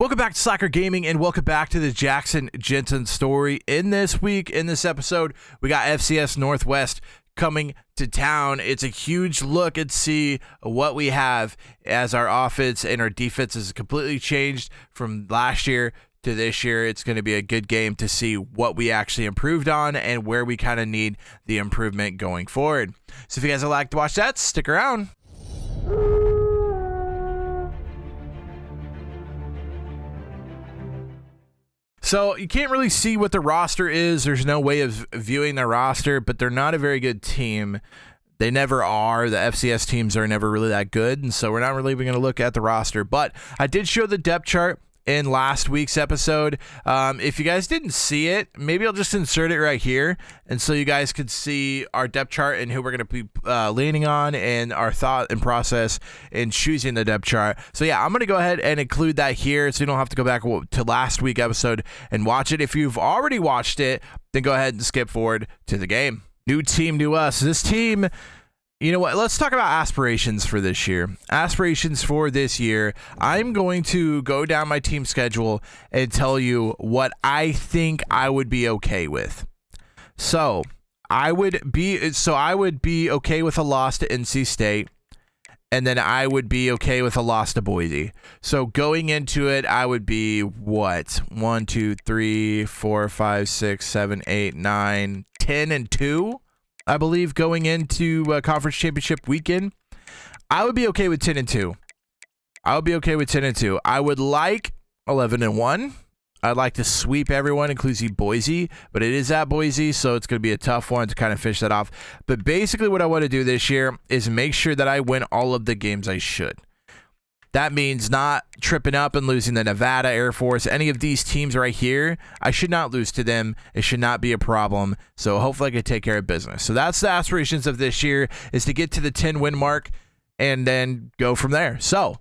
Welcome back to Slacker Gaming, and welcome back to the Jackson Jensen story. In this episode, we got FCS Northwest coming to town. It's a huge look and see what we have as our offense and our defense has completely changed from last year to this year. It's going to be a good game to see what we actually improved on and where we kind of need the improvement going forward. So if you guys would like to watch that, stick around. So you can't really see what the roster is. There's no way of viewing their roster, but they're not a very good team. They never are. The FCS teams are never really that good, and so we're not really even going to look at the roster. But I did show the depth chart in last week's episode. If you guys didn't see it, maybe I'll just insert it right here, and so you guys could see our depth chart and who we're going to be leaning on and our thought and process in choosing the depth chart. So yeah, I'm going to go ahead and include that here so you don't have to go back to last week's episode and watch it. If you've already watched it, then go ahead and skip forward to the game. New team, new us. This team, you know what? Let's talk about aspirations for this year. Aspirations for this year. I'm going to go down my team schedule and tell you what I think I would be okay with. So I would be okay with a loss to NC State, and then I would be okay with a loss to Boise. So going into it, I would be what? 1, 2, 3, 4, 5, 6, 7, 8, 9, 10-2. I believe going into conference championship weekend, I would be okay with 10-2. I would be okay with 10-2. I would like 11-1. I'd like to sweep everyone, including Boise, but it is at Boise, so it's going to be a tough one to kind of finish that off. But basically what I want to do this year is make sure that I win all of the games I should. That means not tripping up and losing the Nevada Air Force. Any of these teams right here, I should not lose to them. It should not be a problem. So hopefully I can take care of business. So that's the aspirations of this year, is to get to the 10-win mark and then go from there. So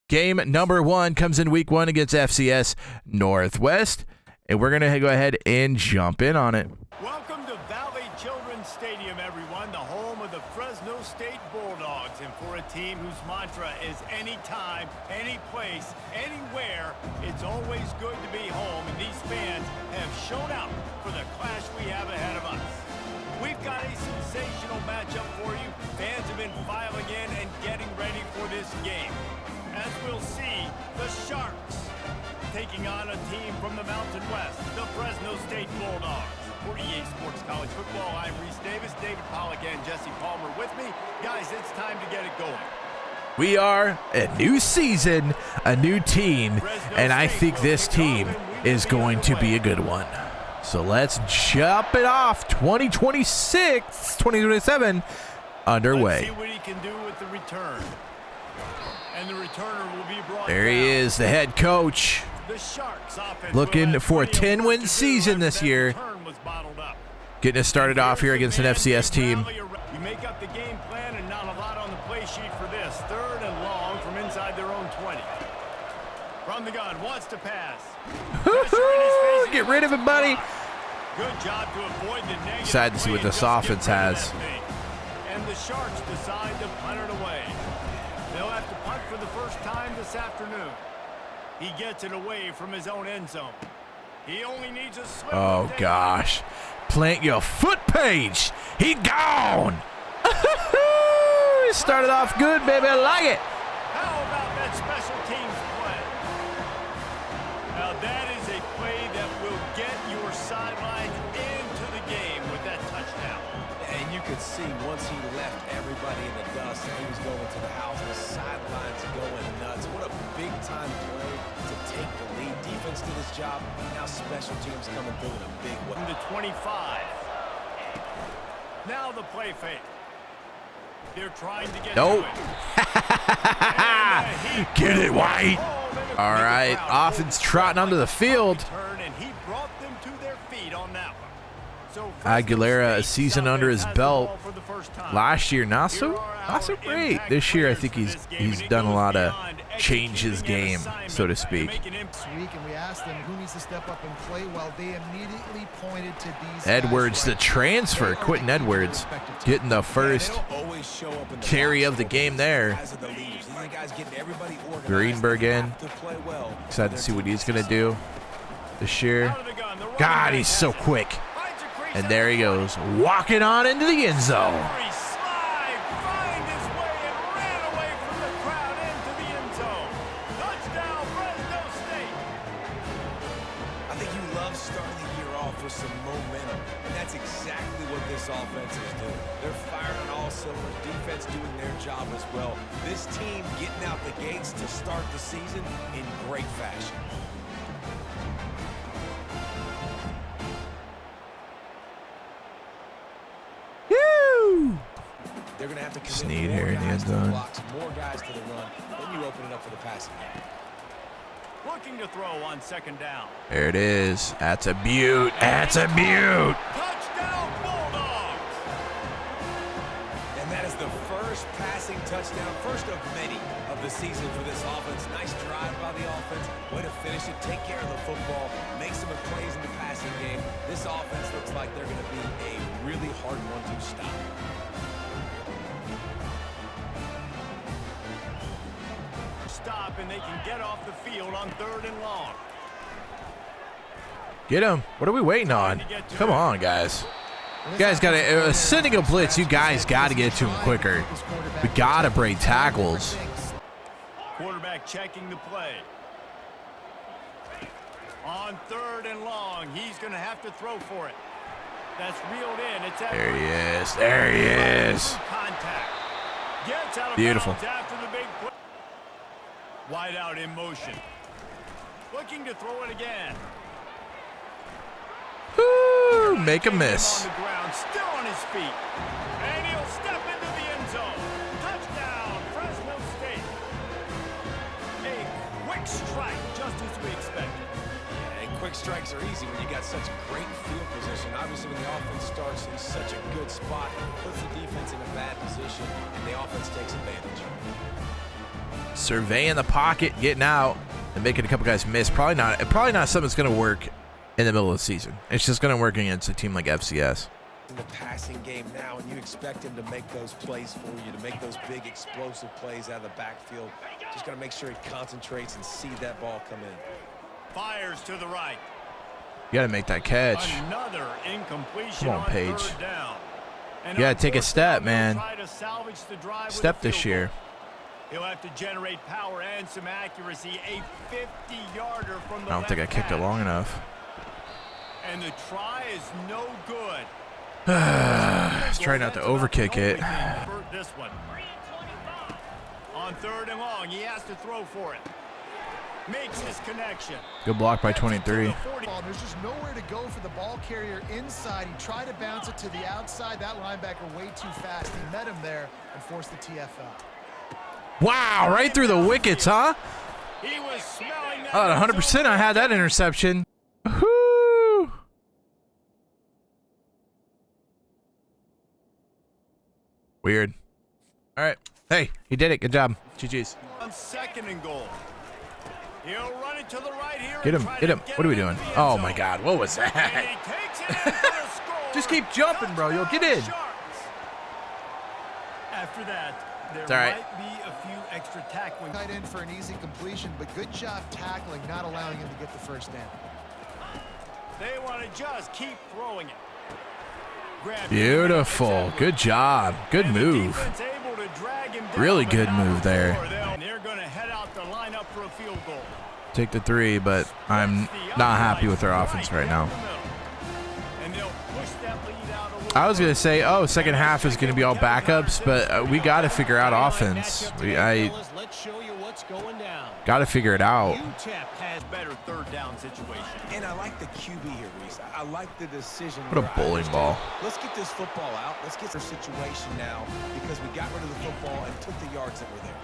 game number 1 comes in week 1 against FCS Northwest. And we're going to go ahead and jump in on it. Welcome to Valley Children's Stadium, everyone, the home of the Fresno State Bulldogs. And for a team whose mantra is anytime, any place, anywhere, it's always good to be home. And these fans have shown out for the clash we have ahead of us. We've got a sensational matchup for you. Fans have been filing in and getting ready for this game. As we'll see, the Sharks taking on a team from the Mountain West, the Fresno State Bulldogs. For EA Sports College Football, I'm Reese Davis, David Pollack, and Jesse Palmer with me. Guys, it's time to get it going. We are a new season, a new team, and I think this team is going to be a good one. So let's jump it off. 2027 underway. Let's see what he can do with the return. And the returner will be brought There he is, the head coach. The Sharks looking for a 10-win season this year. Getting us started off here against an FCS team. You make up the game plan and not a lot on the play sheet for this. 3rd and long from inside their own 20. From the gun, wants to pass. Get rid of it, buddy. Good job to avoid the negative. Excited to see what this offense has. And the Sharks decide to punt it away. They'll have to punt for the first time this afternoon. He gets it away from his own end zone. He only needs a swim. Oh, gosh. Plant your foot, Page. He gone. He started off good, baby. I like it. How about that special teams play? Now, that is a play that will get your sidelines into the game with that touchdown. And you could see once he left everybody in the dust and he was going to the house, the sidelines going nuts. What a big-time play to take the lead. Defense did his job. Now special teams coming through in a big way. From the 25. Now the play fake. They're trying to get nope. to it. Get it, White. All right, offense trotting onto the field. And he brought them to their feet on that one. So Aguilera, a season under his belt. Last year, not so great. This year, I think he's done a lot of change his game, so to speak. And we asked them who needs to step up and play well. They immediately pointed to these Edwards, the guys. transfer, Quentin Edwards, getting the first carry of the game there. Greenberg in. Excited to see what he's going to do this year. God, he's so quick. And there he goes, walking on into the end zone. Some momentum, and that's exactly what this offense is doing. They're firing on all cylinders, defense doing their job as well. This team getting out the gates to start the season in great fashion. Woo! They're going to have to commit Snead more here in the end guys to the zone. blocks, more guys to the run. Then you open it up for the passing game. Looking to throw on second down. There it is. That's a beaut. That's a beaut. Touchdown Bulldogs! And that is the first passing touchdown, first of many of the season for this offense. Nice drive by the offense. Way to finish it, take care of the football, make some plays in the passing game. This offense looks like they're going to be a really hard one to stop. Stop and they can get off the field on 3rd and long. Get him. What are we waiting on? Come on, guys. You guys got to, sending a blitz, you guys got to get to him quicker. We got to break tackles. Quarterback checking the play. On 3rd and long, he's going to have to throw for it. That's reeled in. It's at There he is. There he is. contact. Gets out of Beautiful. bounds after the big play. Wide out in motion. Looking to throw it again. Woo, make a miss. On the ground, still on his feet. And he'll step into the end zone. Touchdown, Fresno State. A quick strike, just as we expected. And quick strikes are easy when you got such great field position. Obviously, when the offense starts in such a good spot, puts the defense in a bad position, and the offense takes advantage. Surveying the pocket, getting out, and making a couple guys miss. Probably not something that's going to work in the middle of the season. It's just going to work against a team like FCS. In the passing game now, and you expect him to make those plays for you, to make those big explosive plays out of the backfield. Just got to make sure he concentrates and see that ball come in. Fires to the right. You got to make that catch. Another incompletion. Come on, Paige. 3rd down. And You got to take a step, man. try to salvage the drive with Step a this field year. goal. He'll have to generate power and some accuracy. A 50-yarder from the I don't think I left kicked it hash. long enough. And the try is no good. Let's try not to overkick it. This one. On 3rd and long, he has to throw for it. Makes his connection. Good block by 23. There's just nowhere to go for the ball carrier inside. He tried to bounce it to the outside. That linebacker way too fast. He met him there and forced the TFL. Wow, right through the wickets, huh? He was smelling that. 100% I had that interception. Whoo! Weird. All right. Hey, he did it. Good job. GG's. On 2nd and goal. He'll run it to the right here. Get and him. try Get to him. What are we it doing? into the end Oh, zone. my God. What was And that? he takes it in for the score. Just keep jumping, bro. You'll get in. Sharks. After that, there It's all right. might be a few extra tackling. Tight end for an easy completion, but good job tackling, not allowing him to get the first down. They want to just keep throwing it. Beautiful. Good job. Good move. Really good move there. They're going to head out the lineup for a field goal. Take the 3, but I'm not happy with their offense right now. And they'll push that lead out a little. I was going to say, oh, second half is going to be all backups, but we got to figure out offense. I got to figure it out. UTEP has better 3rd down situation. And I like the QB here, Reese. I like the decision. What a bowling ball. Let's get this football out. Let's get their situation now because we got rid of the football and took the yards that were there.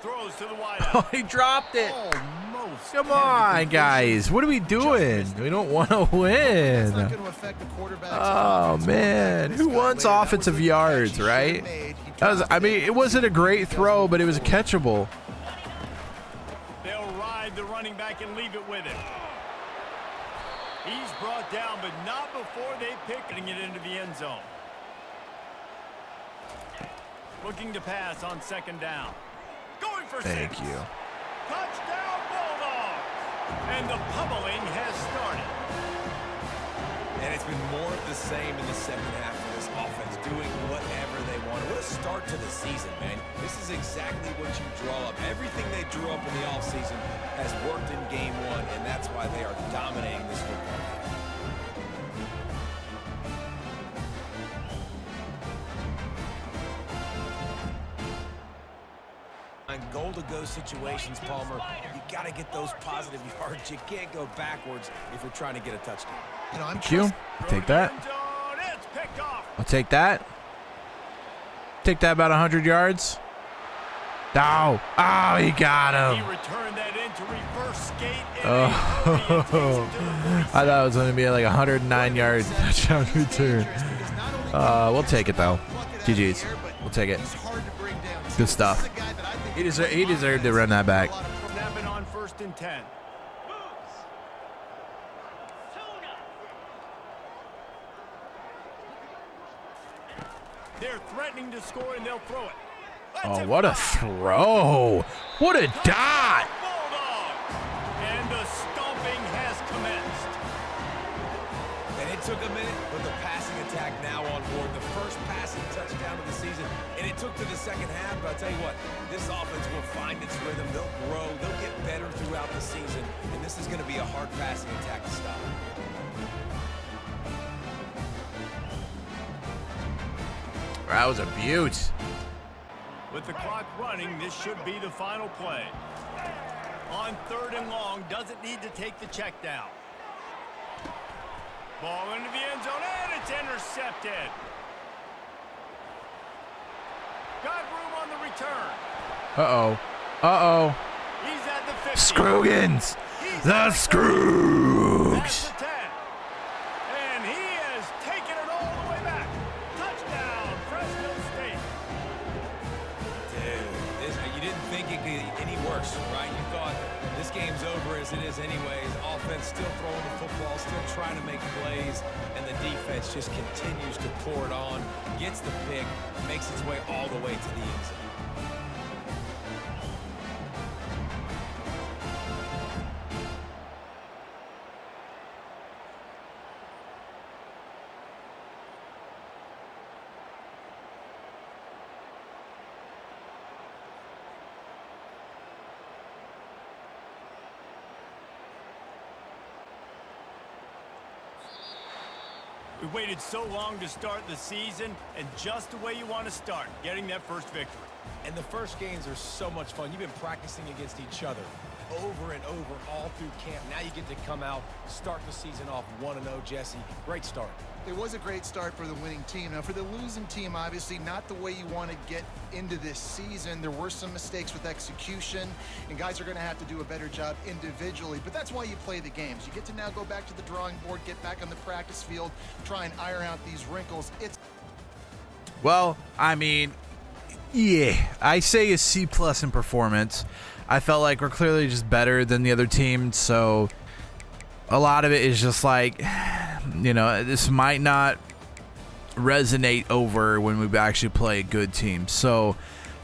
Throws to the wide Oh, out. he dropped it. Almost. Come on, guys. What are we doing? We don't want to That's not win. going to affect the quarterback's Oh, confidence. man. This Who guy wants laid it. That offensive was a catch yards, he should have right? made. He I mean, it wasn't a great throw, but it was catchable. They'll ride the running back and leave it with him. He's brought down, but not before they pick it into the end zone. Looking to pass on second down. Going for Thank 6. you. Touchdown Bulldogs! And the pummeling has started. And it's been more of the same in the second half of this offense, doing whatever they want. What a start to the season, man. This is exactly what you draw up. Everything they drew up in the offseason has worked in game 1, and that's why they are dominating this football game. On goal-to-go situations, Palmer, you got to get those positive yards. You can't go backwards if you're trying to get a touchdown. You know, I'm Q, take that. It's picked off. I'll take that. Take that about 100 yards. Oh, he got He him. returned that into reverse skate. And Oh, I thought it was going to be like 109-yard touchdown return. We'll take it though. GG's. We'll take it. Good stuff. He deserved to run that back. Snapping on 1st and 10. They're threatening to score and they'll throw it. Oh, what a throw. What a dot. Bulldogs! And the stomping has commenced. And it took a minute, but the passing attack now on board. The first passing touchdown of the season, and it took to the second half, but I'll tell you what, this offense will find its rhythm. They'll grow. They'll get better throughout the season, and this is going to be a hard passing attack to stop. That was a beaut. With the clock running, this should be the final play. On 3rd and long, doesn't need to take the check down. Ball into the end zone, and it's intercepted. Got room on the return. Uh-oh. He's at the 50. Scroogans. He's The at the 30. That's Scroogs. the 10. And he has taken it all the way back. Touchdown, Fresno State. Dude, you didn't think it could get any worse, right? You thought this game's over as it is anyways. Offense still throwing the football, still trying to make plays, and the defense just continues to pour it on, gets the pick, makes its way all the way to the end zone. We waited so long to start the season, and just the way you want to start, getting that first victory. And the first games are so much fun. You've been practicing against each other over and over all through camp. Now you get to come out, start the season off 1-0, Jesse. Great start. It was a great start for the winning team. Now, for the losing team, obviously not the way you want to get into this season. There were some mistakes with execution, and guys are going to have to do a better job individually. But that's why you play the games. You get to now go back to the drawing board, get back on the practice field, try and iron out these wrinkles. Well, I mean, yeah, I say a C+ in performance. I felt like we're clearly just better than the other team, so a lot of it is just like, you know, this might not resonate over when we actually play a good team. So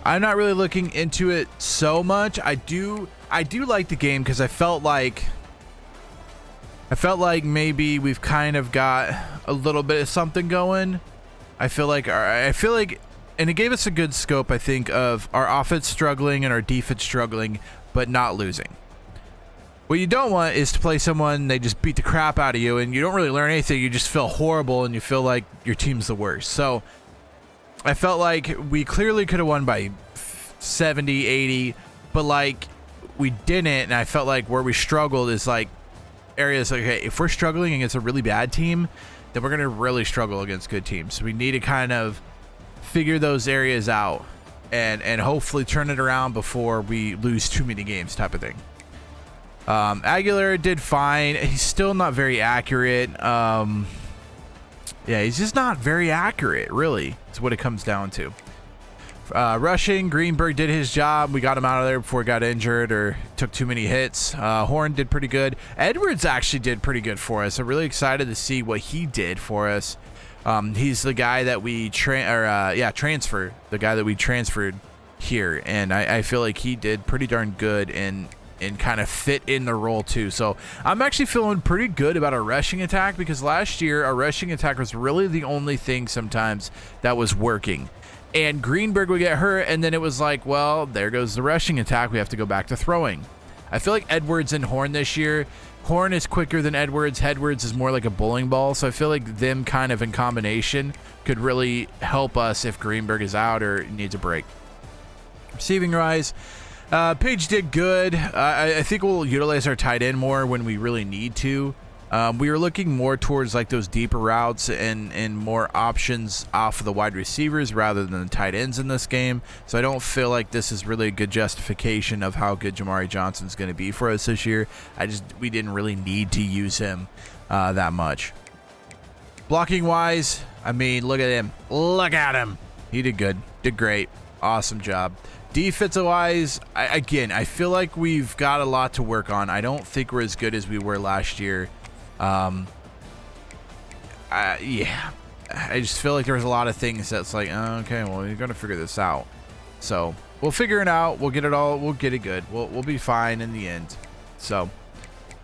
I'm not really looking into it so much. I do like the game because I felt like maybe we've kind of got a little bit of something going. I feel like, and it gave us a good scope, I think, of our offense struggling and our defense struggling, but not losing. What you don't want is to play someone, they just beat the crap out of you, and you don't really learn anything. You just feel horrible, and you feel like your team's the worst. So I felt like we clearly could have won by 70, 80, but like we didn't, and I felt like where we struggled is like areas like, okay, if we're struggling against a really bad team, then we're going to really struggle against good teams. So we need to kind of figure those areas out and hopefully turn it around before we lose too many games type of thing. Aguilar did fine. He's still not very accurate. Yeah, he's just not very accurate, really. Is what it comes down to. Rushing, Greenberg did his job. We got him out of there before he got injured or took too many hits. Horn did pretty good. Edwards actually did pretty good for us. I'm really excited to see what he did for us. He's the guy that we transferred. The guy that we transferred here, and I feel like he did pretty darn good and kind of fit in the role too. So I'm actually feeling pretty good about our rushing attack, because last year our rushing attack was really the only thing sometimes that was working. And Greenberg would get hurt, and then it was like, well, there goes the rushing attack. We have to go back to throwing. I feel like Edwards and Horn this year, Horn is quicker than Edwards. Edwards is more like a bowling ball. So I feel like them kind of in combination could really help us if Greenberg is out or needs a break. Receiving rise, Page did good. I think we'll utilize our tight end more when we really need to. We were looking more towards like those deeper routes and more options off of the wide receivers rather than the tight ends in this game. So I don't feel like this is really a good justification of how good Jamari Johnson's going to be for us this year. We didn't really need to use him that much. Blocking wise, I mean, look at him. Look at him. He did good. Did great. Awesome job. Defensive wise, I feel like we've got a lot to work on. I don't think we're as good as we were last year. I just feel like there's a lot of things that's like, okay, well, you're gonna figure this out. So we'll figure it out. We'll get it all. We'll get it good. We'll be fine in the end. So,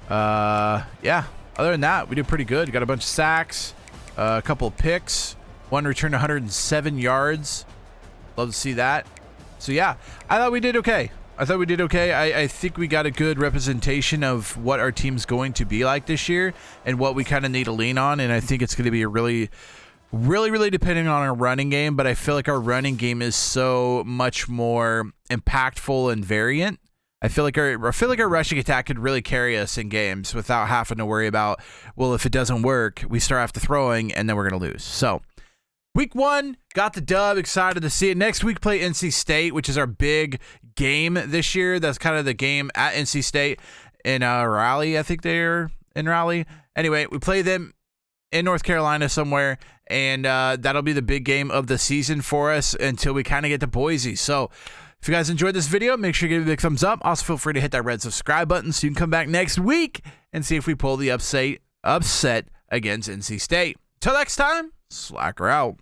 yeah. Other than that, we did pretty good. Got a bunch of sacks, a couple of picks, one returned 107 yards. Love to see that. So yeah, I thought we did okay. I think we got a good representation of what our team's going to be like this year and what we kind of need to lean on. And I think it's going to be a really depending on our running game. But I feel like our running game is so much more impactful and variant. I feel like our rushing attack could really carry us in games without having to worry about, well, if it doesn't work, we start after throwing and then we're going to lose. So week 1, got the dub, excited to see it. Next week, play NC State, which is our big game this year. That's kind of the game at NC State in Raleigh. I think they're in Raleigh. Anyway, we play them in North Carolina somewhere, and that'll be the big game of the season for us until we kind of get to Boise. So if you guys enjoyed this video, make sure you give it a big thumbs up. Also, feel free to hit that red subscribe button so you can come back next week and see if we pull the upset against NC State. Till next time, Slacker out.